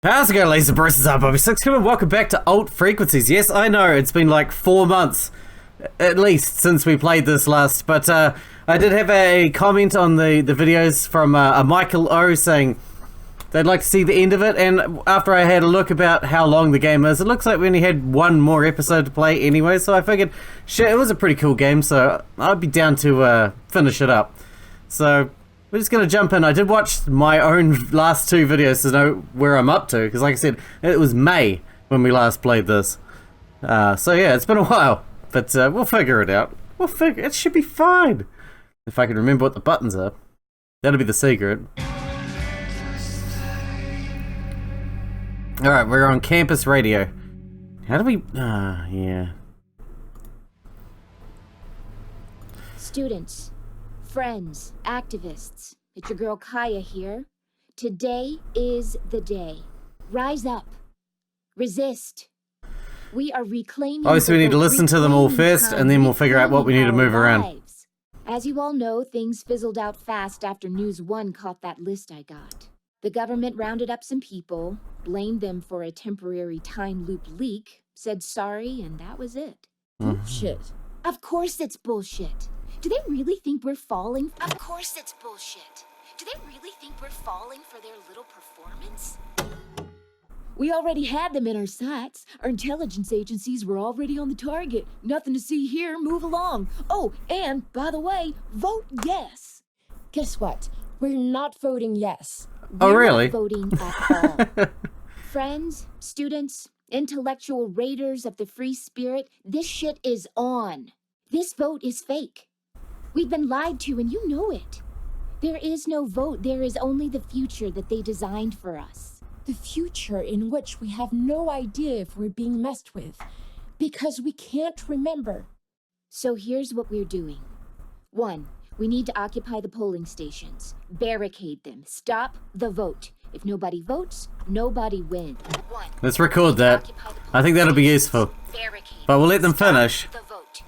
How's it going, ladies and bros? I'm Bobby Sixkilla and welcome back to Alt Frequencies. Yes, I know, it's been like 4 months, at least, since we played this last, but I did have a comment on the videos from a Michael O saying they'd like to see the end of it, and after I had a look about how long the game is, it looks like we only had one more episode to play anyway, so I figured, shit, it was a pretty cool game, so I'd be down to finish it up. So we're just going to jump in. I did watch my own last 2 videos to know where I'm up to, because like I said, it was May when we last played this. So yeah, it's been a while, but we'll figure it out. It should be fine. If I can remember what the buttons are. That'll be the secret. Alright, we're on campus radio. How do we... yeah. Students, friends, activists, it's your girl Kaya here. Today is the day. Rise up. Resist. We are reclaiming... Obviously, we need to listen to them all first, and then we'll figure out what we need to move around. As you all know, things fizzled out fast after News 1 caught that list I got. The government rounded up some people, blamed them for a temporary time loop leak, said sorry, and that was it. Bullshit. Of course it's bullshit. Do they really think we're falling? Of course it's bullshit. Do they really think we're falling for their little performance? We already had them in our sights. Our intelligence agencies were already on the target. Nothing to see here. Move along. Oh, and by the way, vote yes. Guess what? We're not voting yes. Oh, really? We're not voting at all. Friends, students, intellectual raiders of the free spirit, this shit is on. This vote is fake. We've been lied to, and you know it. There is no vote. There is only the future that they designed for us. The future in which we have no idea if we're being messed with, because we can't remember. So here's what we're doing. 1, we need to occupy the polling stations. Barricade them. Stop the vote. If nobody votes, nobody wins. 1, Let's record that. I think that'll be useful. But we'll let them finish,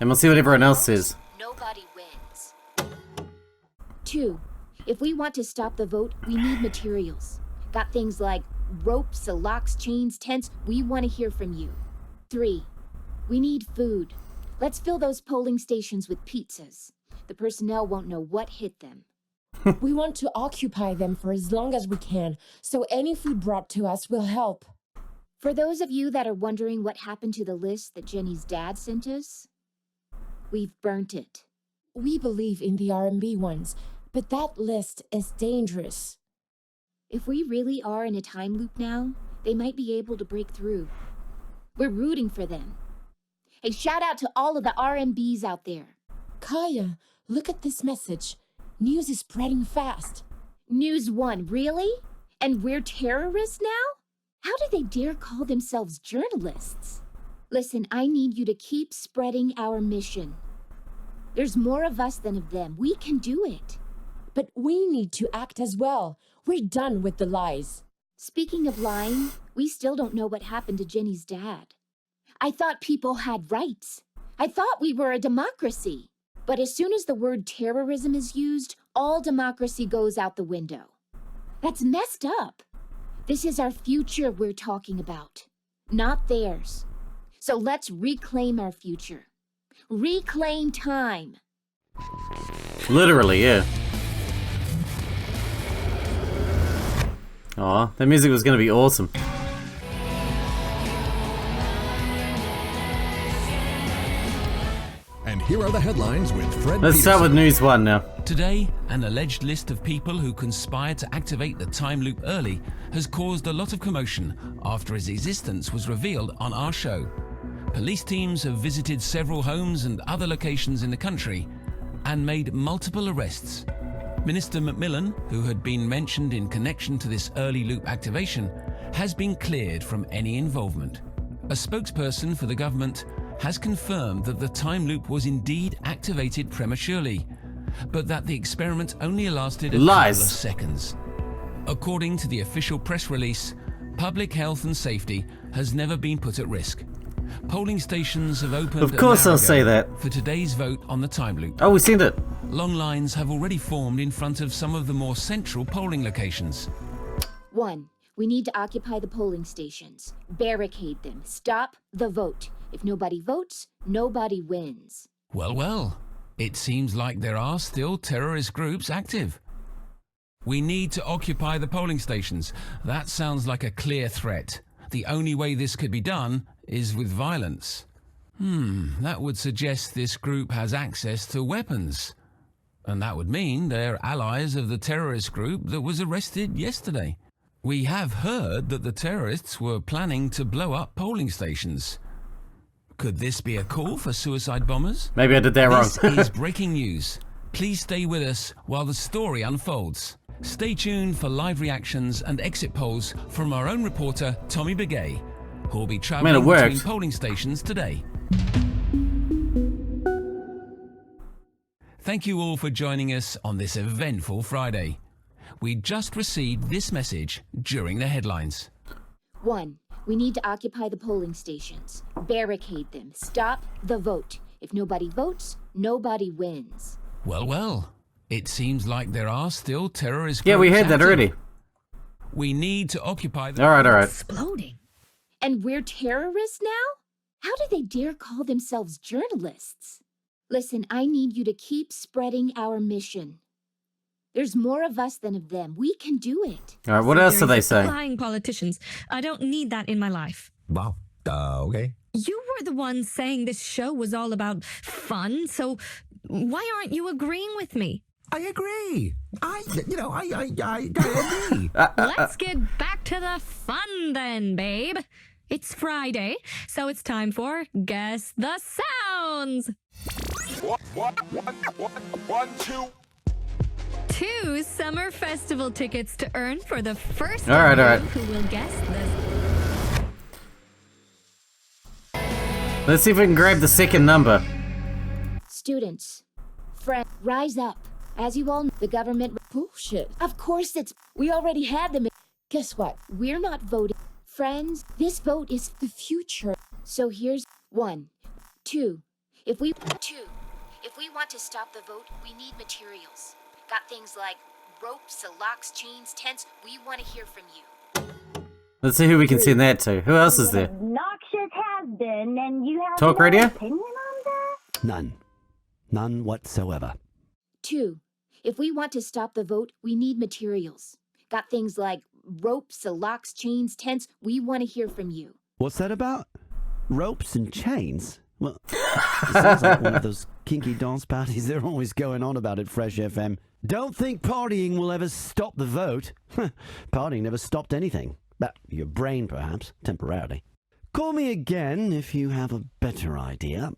and we'll see what everyone else says. Nobody wins. 2, if we want to stop the vote, we need materials. Got things like ropes, locks, chains, tents. We want to hear from you. 3, we need food. Let's fill those polling stations with pizzas. The personnel won't know what hit them. We want to occupy them for as long as we can, so any food brought to us will help. For those of you that are wondering what happened to the list that Jenny's dad sent us, we've burnt it. We believe in the R&B ones, but that list is dangerous. If we really are in a time loop now, they might be able to break through. We're rooting for them. Hey, shout out to all of the R&Bs out there. Kaya, look at this message. News is spreading fast. News 1, really? And we're terrorists now? How do they dare call themselves journalists? Listen, I need you to keep spreading our mission. There's more of us than of them. We can do it. But we need to act as well. We're done with the lies. Speaking of lying, we still don't know what happened to Jenny's dad. I thought people had rights. I thought we were a democracy. But as soon as the word terrorism is used, all democracy goes out the window. That's messed up. This is our future we're talking about, not theirs. So let's reclaim our future. Reclaim time. Literally, yeah. Aw, that music was gonna be awesome. And here are the headlines with Fred Let's start with News 1 now. Today, an alleged list of people who conspired to activate the time loop early has caused a lot of commotion after its existence was revealed on our show. Police teams have visited several homes and other locations in the country and made multiple arrests. Minister Macmillan, who had been mentioned in connection to this early loop activation, has been cleared from any involvement. A spokesperson for the government has confirmed that the time loop was indeed activated prematurely, but that the experiment only lasted a couple of seconds. According to the official press release, public health and safety has never been put at risk. Polling stations have opened. Of course they'll say that. For today's vote on the time loop. Oh, we've seen it. Long lines have already formed in front of some of the more central polling locations. 1, we need to occupy the polling stations. Barricade them. Stop the vote. If nobody votes, nobody wins. Well, well, it seems like there are still terrorist groups active. We need to occupy the polling stations. That sounds like a clear threat. The only way this could be done is with violence. That would suggest this group has access to weapons. And that would mean they're allies of the terrorist group that was arrested yesterday. We have heard that the terrorists were planning to blow up polling stations. Could this be a call for suicide bombers? Maybe I did that wrong. This is breaking news. Please stay with us while the story unfolds. Stay tuned for live reactions and exit polls from our own reporter, Tommy Begay, who will be traveling between polling stations today. Thank you all for joining us on this eventful Friday. We just received this message during the headlines. 1. We need to occupy the polling stations. Barricade them. Stop the vote. If nobody votes, nobody wins. Well, well, it seems like there are still terrorist groups. Yeah, we heard that already. We need to occupy the... All right. Exploding. And we're terrorists now? How do they dare call themselves journalists? Listen, I need you to keep spreading our mission. There's more of us than of them. We can do it. All right, what else are they saying? Lying politicians. I don't need that in my life. Wow. Okay. You were the one saying this show was all about fun, so why aren't you agreeing with me? I agree. I agree. Let's get back to the fun then, babe. It's Friday, so it's time for Guess the Sounds. One, two. 2 summer festival tickets to earn for the first All right. who will guess this. Let's see if we can grab the second number. Students, friends, rise up. As you all know, the government... Bullshit. Of course we already had them. Guess what? We're not voting. Friends, this vote is The future. So here's 1, 2. If we want to stop the vote, we need materials. Got things like ropes, locks, chains, tents. We want to hear from you. Let's see who we can send that to. Who else is there? Obnoxious has been, and you have Talk no radio? opinion on that? None whatsoever. 2. If we want to stop the vote, we need materials. Got things like ropes, locks, chains, tents. We want to hear from you. What's that about? Ropes and chains? Well, it sounds like one of those kinky dance parties they're always going on about at Fresh FM. Don't think partying will ever stop the vote. Partying never stopped anything. But your brain, perhaps, temporarily. Call me again if you have a better idea.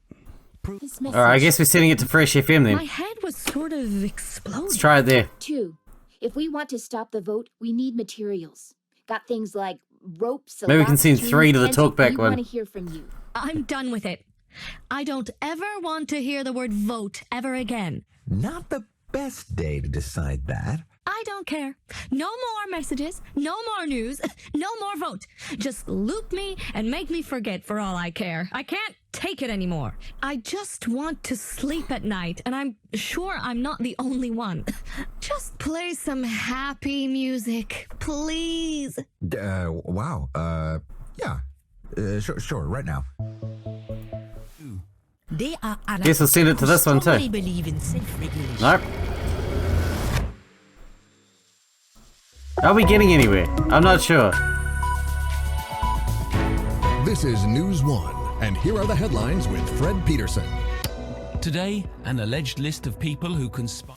All right, I guess we're sending it to Fresh FM then. My head was sort of exploding. Let's try it there. 2. If we want to stop the vote, we need materials. Got things like ropes, Maybe we can locks, send chains, 3 to the tents. talkback We one. want to hear from you. I'm done with it. I don't ever want to hear the word vote ever again. Not the best day to decide that. I don't care. No more messages, no more news, no more vote. Just loop me and make me forget for all I care. I can't take it anymore. I just want to sleep at night, and I'm sure I'm not the only one. Just play some happy music, please. Wow. Yeah. Sure, right now. They are Guess we'll send it to this one too. believe in self-regulation. Nope. Are we getting anywhere? I'm not sure. This is News 1, and here are the headlines with Fred Peterson. Today, an alleged list of people who conspire...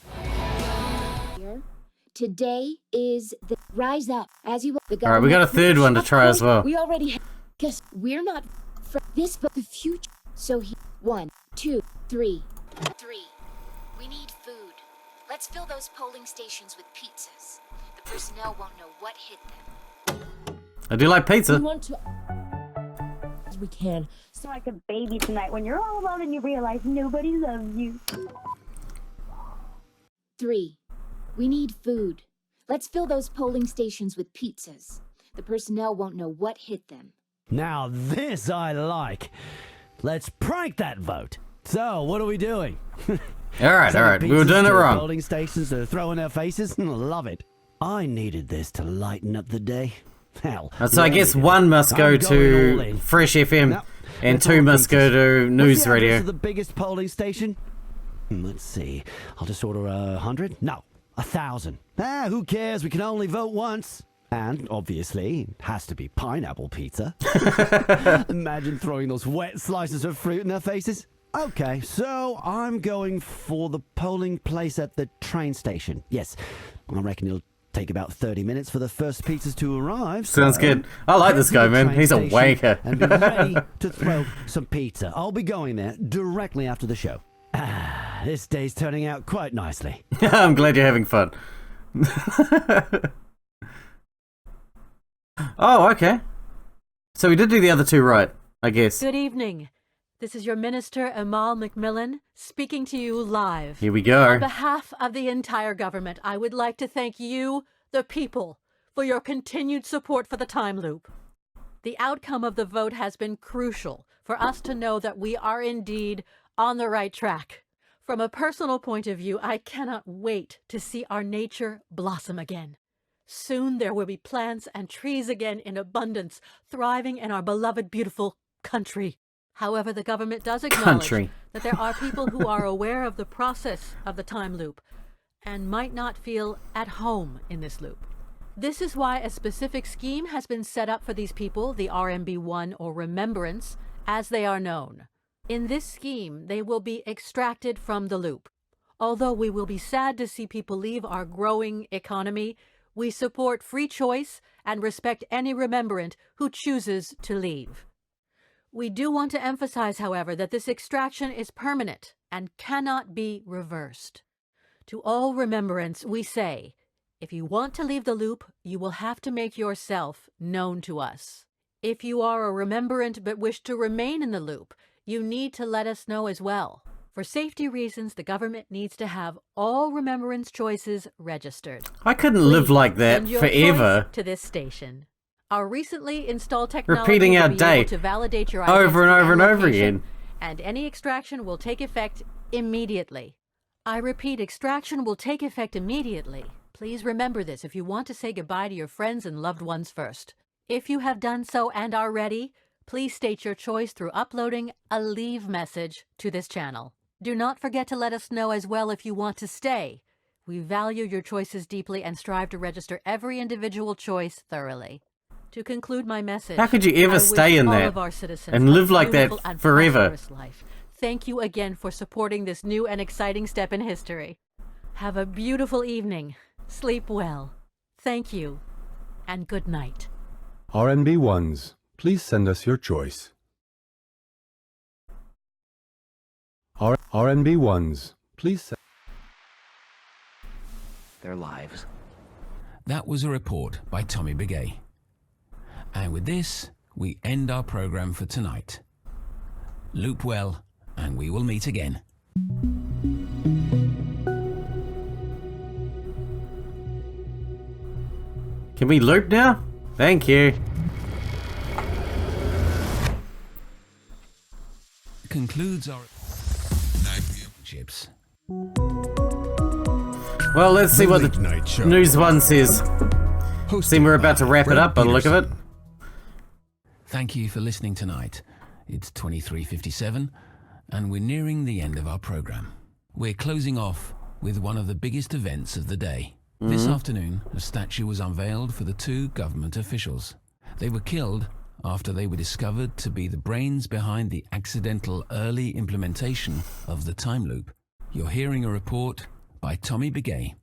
Today is the rise up. As you the All right, we got a third one to try as well. We already guess we're not this but the future. So 1, 2, 3. We need food. Let's fill those polling stations with pizzas. The personnel won't know what hit them. I do like pizza. We want to... As we can. So like a baby tonight when you're all alone and you realize nobody loves you. 3. We need food. Let's fill those polling stations with pizzas. The personnel won't know what hit them. Now this I like. Let's prank that vote. So, what are we doing? All right. We were doing it wrong. Polling stations to throw in our faces? Love it. I needed this to lighten up the day. Hell. So I guess one must go I'm going all to in. Fresh FM, Now, and let's 2 all must go pieces. to What's News the address Radio. of the biggest polling station? Let's see. I'll just order 100? No, 1,000. Who cares? We can only vote once. And, obviously, it has to be pineapple pizza. Imagine throwing those wet slices of fruit in their faces. Okay, so I'm going for the polling place at the train station. Yes, I reckon it'll take about 30 minutes for the first pizzas to arrive. Sounds so good. I like this head to guy, the man. train He's a station wanker. And be ready to throw some pizza. I'll be going there directly after the show. This day's turning out quite nicely. I'm glad you're having fun. Oh, okay. So we did do the other two right, I guess. Good evening. This is your Minister, Amal Macmillan, speaking to you live. Here we go. On behalf of the entire government, I would like to thank you, the people, for your continued support for the time loop. The outcome of the vote has been crucial for us to know that we are indeed on the right track. From a personal point of view, I cannot wait to see our nature blossom again. Soon there will be plants and trees again in abundance, thriving in our beloved, beautiful country. However, the government does acknowledge that there are people who are aware of the process of the time loop and might not feel at home in this loop. This is why a specific scheme has been set up for these people, the RMB1 or Remembrance, as they are known. In this scheme, they will be extracted from the loop. Although we will be sad to see people leave our growing economy, we support free choice and respect any remembrant who chooses to leave. We do want to emphasize, however, that this extraction is permanent and cannot be reversed. To all remembrance, we say, if you want to leave the loop, you will have to make yourself known to us. If you are a remembrant but wish to remain in the loop, you need to let us know as well. For safety reasons, the government needs to have all remembrance choices registered. I couldn't live like that Send your forever. choice to this station. Our recently installed technology Repeating will our be day able to validate your over and identity over and over location, again. and any extraction will take effect immediately. I repeat, extraction will take effect immediately. Please remember this if you want to say goodbye to your friends and loved ones first. If you have done so and are ready, please state your choice through uploading a leave message to this channel. Do not forget to let us know as well if you want to stay. We value your choices deeply and strive to register every individual choice thoroughly. To conclude my message, How could you ever I stay wish in all that of our citizens and a live like that beautiful and forever? prosperous life. Thank you again for supporting this new and exciting step in history. Have a beautiful evening. Sleep well. Thank you, and good night. RNB1s, please send us your choice. RNB1s, please send their lives. That was a report by Tommy Begay. And with this, we end our program for tonight. Loop well, and we will meet again. Can we loop now? Thank you. Concludes our chips. Well, let's see what the news one says. Seem we're about to wrap it up by the look of it. Thank you for listening tonight. It's 23:57, and we're nearing the end of our program. We're closing off with one of the biggest events of the day. This afternoon, a statue was unveiled for the two government officials. They were killed after they were discovered to be the brains behind the accidental early implementation of the time loop. You're hearing a report by Tommy Begay.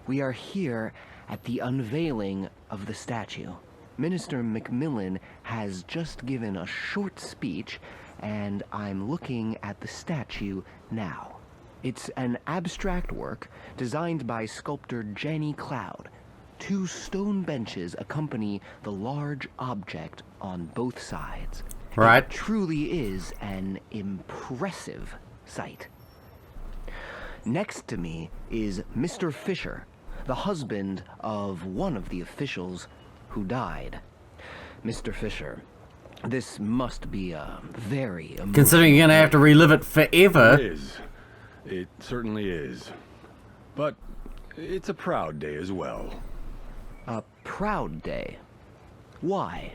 We are here at the unveiling of the statue. Minister Macmillan has just given a short speech, and I'm looking at the statue now. It's an abstract work designed by sculptor Jenny Cloud. Two stone benches accompany the large object on both sides. Right. It truly is an impressive sight. Next to me is Mr. Fisher, the husband of one of the officials who died. Mr. Fisher, this must be a very emotional Considering you're gonna have to relive it forever. It is. It certainly is. But it's a proud day as well. A proud day. Why?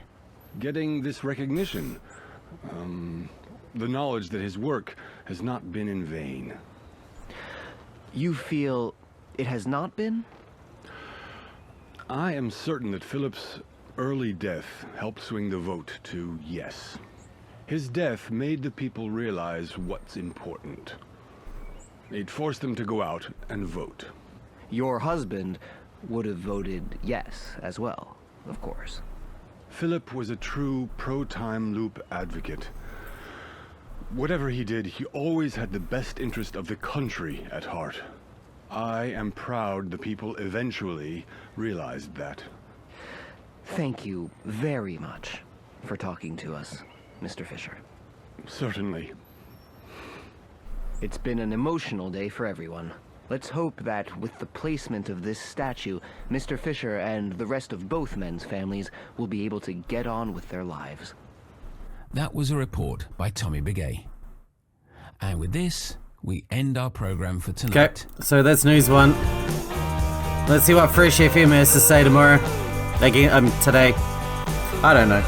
Getting this recognition. The knowledge that his work has not been in vain. You feel it has not been? I am certain that Philip's early death helped swing the vote to yes. His death made the people realize what's important. It forced them to go out and vote. Your husband would have voted yes as well, of course. Philip was a true pro-time loop advocate. Whatever he did, he always had the best interest of the country at heart. I am proud the people eventually realized that. Thank you very much for talking to us, Mr. Fisher. Certainly. It's been an emotional day for everyone. Let's hope that with the placement of this statue, Mr. Fisher and the rest of both men's families will be able to get on with their lives. That was a report by Tommy Begay. And with this, we end our program for tonight. Okay, so that's news one. Let's see what Fresh FM has to say tomorrow. Again, today. I don't know.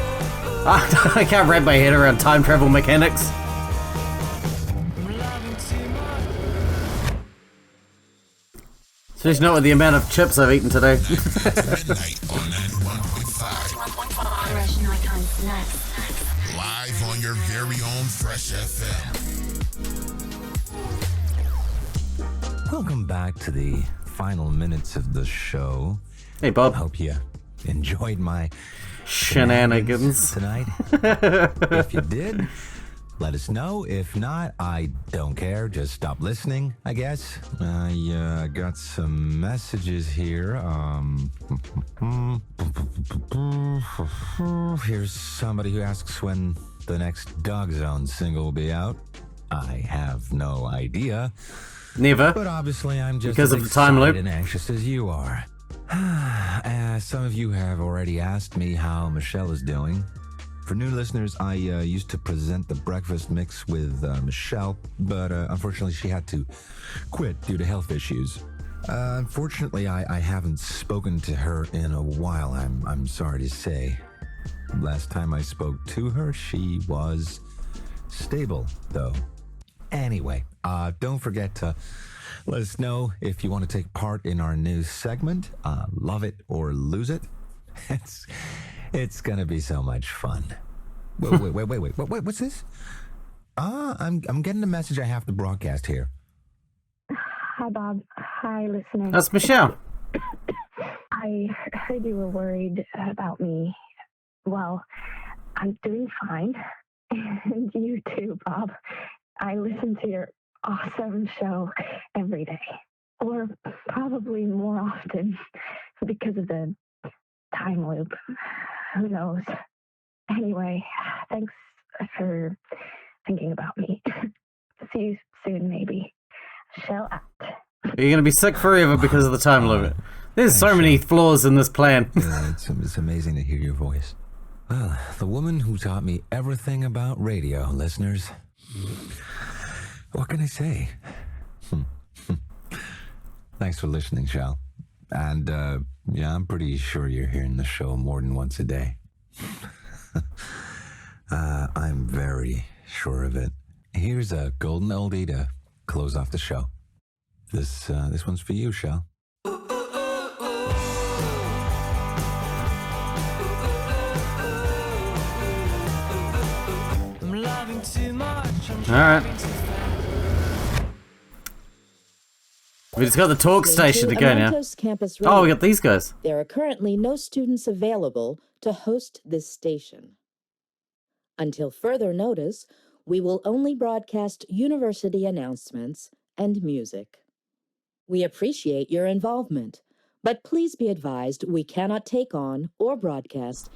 I can't wrap my head around time travel mechanics. Especially not with the amount of chips I've eaten today. Live on your very own Fresh FM. Welcome back to the final minutes of the show. Hey, Bob. Hope you enjoyed my shenanigans tonight. If you did, let us know. If not, I don't care. Just stop listening, I guess. I got some messages here. Here's somebody who asks when the next Dog Zone single will be out. I have no idea. Never. But obviously I'm just because as of the time loop and anxious as you are. Some of you have already asked me how Michelle is doing. For new listeners, I used to present the breakfast mix with Michelle, but unfortunately she had to quit due to health issues. Unfortunately, I haven't spoken to her in a while, I'm sorry to say. Last time I spoke to her, she was stable, though. Anyway, don't forget to let us know if you want to take part in our new segment, Love It or Lose It. It's gonna be so much fun. Wait, what's this? I'm getting a message I have to broadcast here. Hi, Bob. Hi, listeners. That's Michelle. I heard you were worried about me. Well, I'm doing fine. And you too, Bob. I listen to your awesome show every day. Or probably more often because of the time loop. Who knows? Anyway, thanks for thinking about me. See you soon, maybe. Shell out. You're going to be sick forever because of the time limit. There's so many flaws in this plan. Yeah, it's amazing to hear your voice. Well, the woman who taught me everything about radio, listeners. What can I say? Thanks for listening, Shell. And, yeah, I'm pretty sure you're hearing the show more than once a day. I'm very sure of it. Here's a golden oldie to close off the show. This one's for you, Shell. All right. We just got the talk station to go now. Oh, we got these guys. There are currently no students available to host this station. Until further notice, we will only broadcast university announcements and music. We appreciate your involvement, but please be advised we cannot take on or broadcast.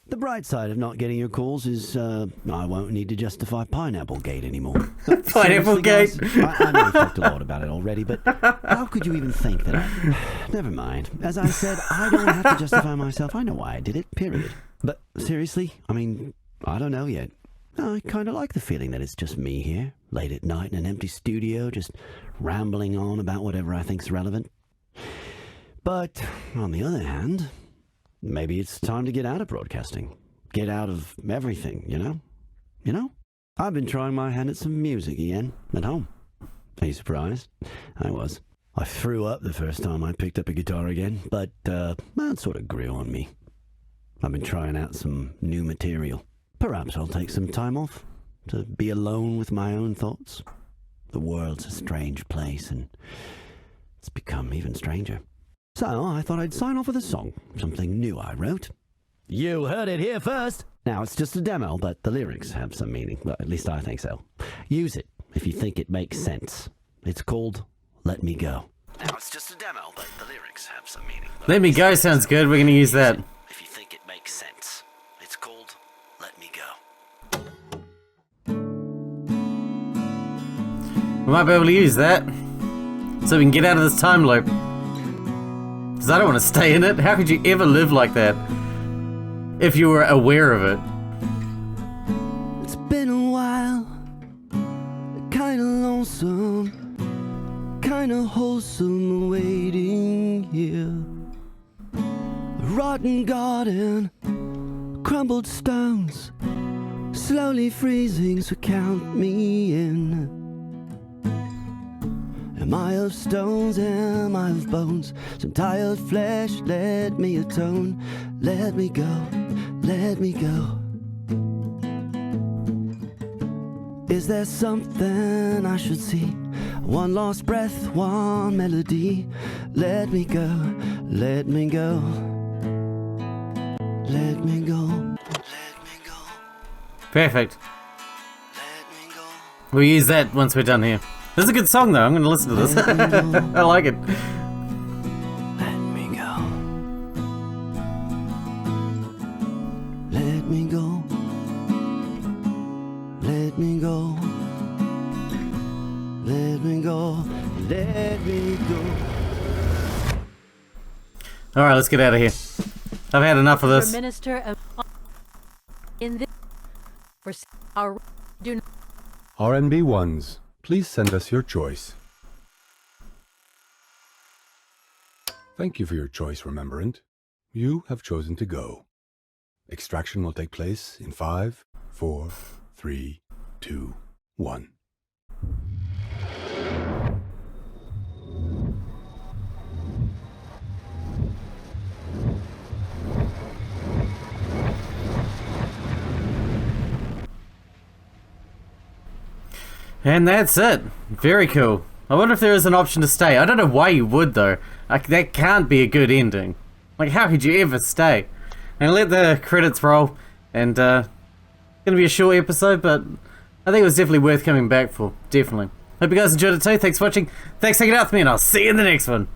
The bright side of not getting your calls is I won't need to justify Pineapple Gate anymore. Pineapple Gate? I know we've talked a lot about it already, but how could you even think that Never mind. As I said, I don't have to justify myself. I know why I did it, period. But seriously, I mean, I don't know yet. I kind of like the feeling that it's just me here, late at night in an empty studio, just rambling on about whatever I think's relevant. But, on the other hand, maybe it's time to get out of broadcasting. Get out of everything, you know? You know? I've been trying my hand at some music again, at home. Are you surprised? I was. I threw up the first time I picked up a guitar again, but that sort of grew on me. I've been trying out some new material. Perhaps I'll take some time off to be alone with my own thoughts. The world's a strange place, and it's become even stranger. So I thought I'd sign off with a song, something new I wrote. You heard it here first! Now, it's just a demo, but the lyrics have some meaning. Well, at least I think so. Use it if you think it makes sense. It's called Let Me Go. Now, it's just a demo, but the lyrics have some meaning. Let Me Go sounds good. We're going to use that. If you think it makes sense. It's called Let Me Go. We might be able to use that so we can get out of this time loop. Because I don't want to stay in it. How could you ever live like that if you were aware of it? It's been a while, kinda lonesome, kinda wholesome waiting here. A rotten garden, crumbled stones, slowly freezing, so count me in. Am I of stones, am I of bones? Some tired flesh, let me atone. Let me go, let me go. Is there something I should see? One lost breath, one melody. Let me go, let me go. Let me go, let me go. Perfect. We'll use that once we're done here. This is a good song though, I'm going to listen to this. I like it. Let me go. Let me go. Let me go. Let me go. Let me go. Alright, let's get out of here. I've had enough of this. Minister of in this for our do RNB ones, please send us your choice. Thank you for your choice, Remembrant. You have chosen to go. Extraction will take place in 5, 4, 3, 2, 1. And that's it. Very cool. I wonder if there is an option to stay. I don't know why you would though. Like, that can't be a good ending. Like, how could you ever stay? And let the credits roll. And gonna be a short episode, but I think it was definitely worth coming back for. Definitely. Hope you guys enjoyed it too. Thanks for watching. Thanks for hanging out with me, and I'll see you in the next one.